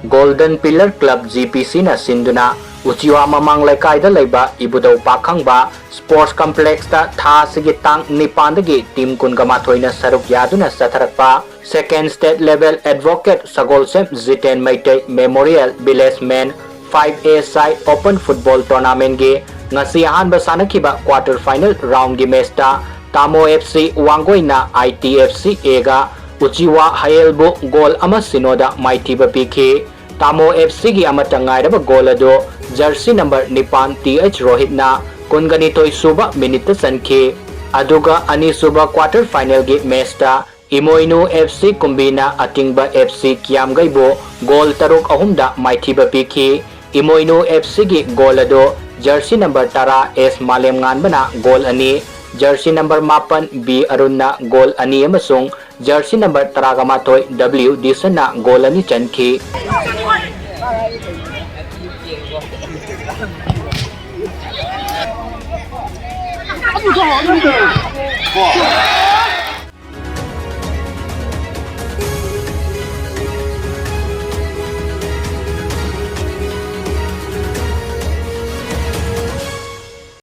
Golden Pillar Club GPC na sinduna Uchiwa Mamang Laikai da laiba Ibudau Pakhangba Sports Complex ta tha sigi tang nipandagi team kungamathoi na saruk yaduna satharakpa Second State Level Advocate Sagolsem Ziten Maitei Memorial Village 5A Side Open Football Tournament ge ngasi ahanba sanakiba quarter final round gi match ta Tamo FC Wangoina ITFC Ega Uchiwa Hayelbu goal ama sinoda maithiba pikhi Tamo FC gi amata ngairaba goal ado jersey number Nipan TH Rohit na kunganitoi suba minute sankhi aduga ani suba quarter final gi match ta Imoinu FC Kumbina Atingba FC Kiamgaibo goal taruk ahumda maithiba pikhi Imoinu FC gi goal ado jersey number Tara S Malem Nganbana goal ani jersey number Mapan B Arunna goal ani amasung jersey number Taragamathoi W Disana goal ani chankhi Wow.